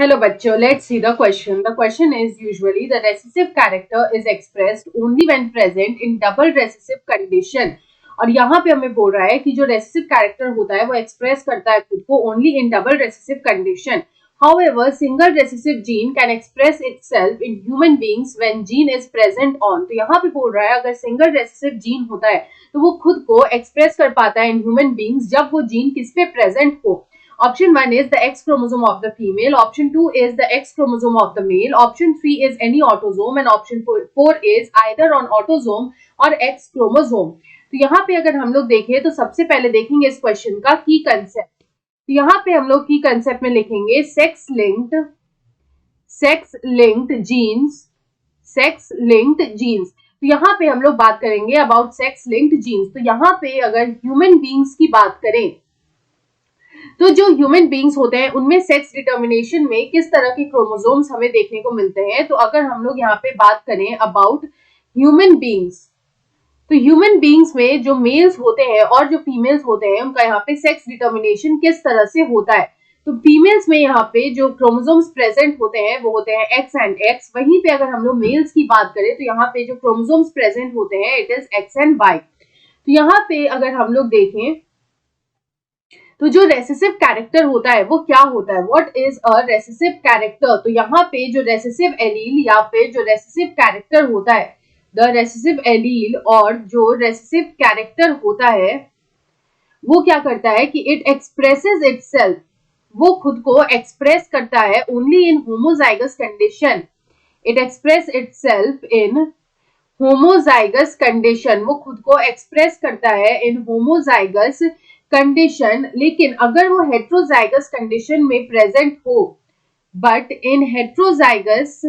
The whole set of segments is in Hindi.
Hello बच्चों, let's see the question. The question is usually the recessive character is expressed only when present in double recessive condition. और यहाँ पे हमें बोल रहा है कि जो recessive character होता है वो express करता है खुद को only in double recessive condition. However, single recessive gene can express itself in human beings when gene is present on. तो यहाँ पे बोल रहा है अगर single recessive gene होता है तो वो खुद को express कर पाता है in human beings जब वो gene किस पे present हो. Option 1 is the X chromosome of the female. Option 2 is the X chromosome of the male. Option 3 is any autosome and option 4 is either on autosome or X chromosome. तो यहाँ पे अगर हम लोग देखें तो सबसे पहले देखेंगे इस क्वेश्चन का की कंसेप्ट. तो यहाँ पे हम लोग की कंसेप्ट में लिखेंगे सेक्स लिंक्ड जीन्स. तो यहाँ पे हम लोग बात करेंगे अबाउट सेक्स लिंक्ड जीन्स. तो यहाँ पे अगर ह्यूमन बींग्स की बात करें तो जो ह्यूमन बींग्स होते हैं उनमें सेक्स डिटर्मिनेशन में किस तरह के क्रोमोसोम्स हमें देखने को मिलते हैं. तो अगर हम लोग यहाँ पे बात करें अबाउट ह्यूमन बींग्स, तो ह्यूमन बींग्स में जो मेल्स होते हैं और जो फीमेल्स होते हैं उनका यहाँ पे सेक्स डिटर्मिनेशन किस तरह से होता है. तो फीमेल्स में यहाँ पे जो क्रोमोसोम्स प्रेजेंट होते हैं वो होते हैं एक्स एंड एक्स. वहीं पे अगर हम लोग मेल्स की बात करें तो यहाँ पे जो क्रोमोसोम्स प्रेजेंट होते हैं it is X and Y. तो यहाँ पे अगर हम लोग देखें तो जो रेसेसिव कैरेक्टर होता है वो क्या होता है. What is a recessive character. तो यहाँ पे जो रेसेसिव एलील या फिर जो रेसेसिव कैरेक्टर होता है, द रेसेसिव एलील और जो रेसेसिव कैरेक्टर होता है वो क्या करता है कि इट एक्सप्रेसेस इटसेल्फ, वो खुद को एक्सप्रेस करता है only in homozygous condition. It express itself in homozygous condition, वो खुद को एक्सप्रेस करता है इन होमोजाइगस कंडीशन. लेकिन अगर वो हेट्रोजाइगस कंडीशन में प्रेजेंट हो, बट इन हेट्रोजाइगस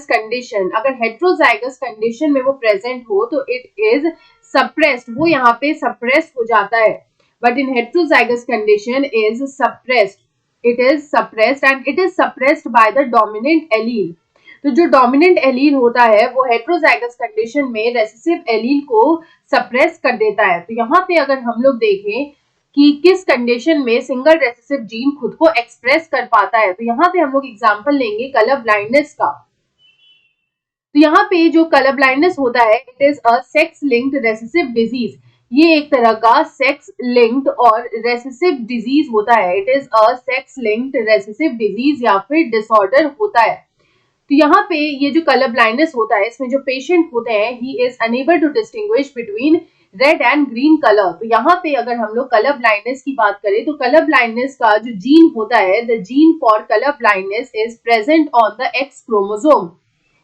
कंडीशन, अगर हेट्रोजाइगस कंडीशन में वो प्रेजेंट हो तो इट इज सप्रेस्ड, वो यहाँ पे सप्रेस्ड हो जाता है. But in heterozygous condition is suppressed, it is suppressed and it is suppressed by the dominant allele. तो जो डोमिनेंट एलील होता है वो हेट्रोजाइगस कंडीशन में रेसेसिव एलील को सप्रेस कर देता है. तो यहाँ पे अगर हम लोग देखें कि किस कंडीशन में सिंगल रेसेसिव जीन खुद को एक्सप्रेस कर पाता है, तो यहाँ पे हम लोग एग्जांपल लेंगे कलर ब्लाइंडनेस का. तो यहाँ पे जो कलर ब्लाइंडनेस होता है it is a sex linked recessive disease. ये एक तरह का सेक्स लिंक्ड और रेसेसिव डिजीज होता है. It is a sex linked recessive disease या फिर डिसऑर्डर होता है. तो यहाँ पे ये जो कलर ब्लाइंडनेस होता है इसमें जो पेशेंट होते हैं he is unable to distinguish between red and green colour. तो यहाँ पे अगर हम लोग कलर ब्लाइंडनेस की बात करें तो कलर ब्लाइंडनेस का जो जीन होता है, the gene for colour blindness is present on the x chromosome.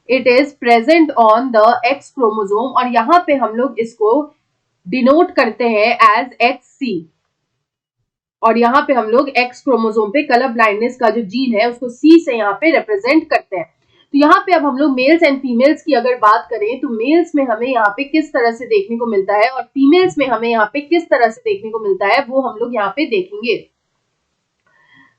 It is present on the x chromosome और यहाँ पे हम लोग इसको डिनोट करते हैं एज XC. और यहाँ पे हम लोग एक्स क्रोमोसोम पे कलर ब्लाइंडनेस का जो जीन है उसको C से यहाँ पे रिप्रेजेंट करते हैं. तो यहाँ पे अब हम लोग मेल्स एंड फीमेल्स की अगर बात करें तो मेल्स में हमें यहाँ पे किस तरह से देखने को मिलता है और फीमेल्स में हमें यहाँ पे किस तरह से देखने को मिलता है वो हम लोग यहाँ पे देखेंगे.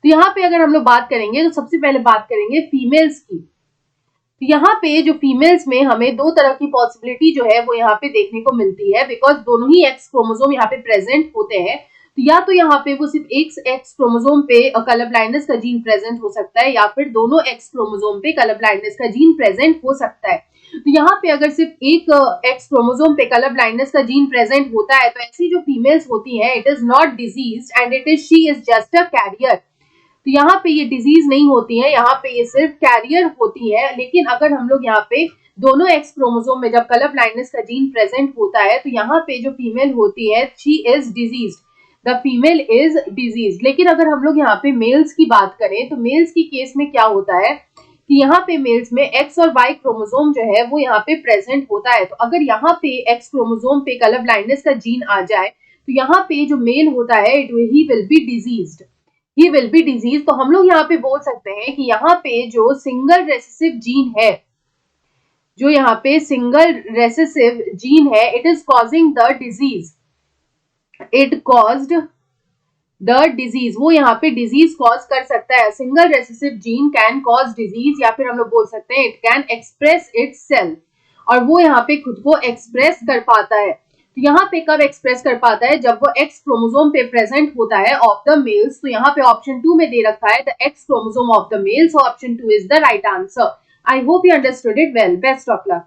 तो यहाँ पे अगर हम लोग बात करेंगे तो सबसे पहले बात करेंगे फीमेल्स की. तो यहाँ पे जो फीमेल्स में हमें दो तरह की पॉसिबिलिटी जो है वो यहाँ पे देखने को मिलती है, बिकॉज दोनों ही एक्स क्रोमोसोम यहाँ पे प्रेजेंट होते हैं. तो या तो यहाँ पे वो सिर्फ एक एक्स क्रोमोसोम पे कलर ब्लाइंडनेस का जीन प्रेजेंट हो सकता है या फिर दोनों एक्स क्रोमोसोम पे कलर ब्लाइंडनेस का जीन प्रेजेंट हो सकता है. तो यहाँ पे अगर सिर्फ एक एक्स क्रोमोसोम पे कलर ब्लाइंडनेस का जीन प्रेजेंट होता है तो ऐसी जो फीमेल्स होती हैं it is not disease and she is just a carrier. तो यहाँ पे ये डिजीज नहीं होती है, यहाँ पे ये सिर्फ कैरियर होती है. लेकिन अगर हम लोग यहाँ पे दोनों एक्स क्रोमोसोम में जब कलर ब्लाइंडनेस का जीन प्रेजेंट होता है तो यहाँ पे जो फीमेल होती है she is disease, the female is disease. लेकिन अगर हम लोग यहाँ पे मेल्स की बात करें तो मेल्स की केस में क्या होता है कि यहाँ पे मेल्स में एक्स और वाई क्रोमोसोम जो है वो यहाँ पे प्रेजेंट होता है. तो अगर यहाँ पे एक्स क्रोमोसोम पे कलर ब्लाइंडनेस का जीन आ जाए तो यहाँ पे जो मेल होता है he will be diseased, he will be disease. तो हम लोग यहाँ पे बोल सकते हैं कि यहाँ पे जो सिंगल रेसेसिव जीन है, जो यहाँ पे सिंगल रेसेसिव जीन है it is causing the disease, it caused the disease, वो यहाँ पे डिजीज कॉज कर सकता है. Single recessive gene can cause disease या फिर हम लोग बोल सकते हैं इट कैन एक्सप्रेस इटसेल्फ, और वो यहाँ पे खुद को एक्सप्रेस कर पाता है. यहाँ पे कब एक्सप्रेस कर पाता है, जब वो एक्स क्रोमोसोम पे प्रेजेंट होता है ऑफ द मेल्स। तो यहाँ पे ऑप्शन 2 में दे रखा है the x chromosome of the mails, option 2 is the right answer. I hope you understood it well. Best of luck.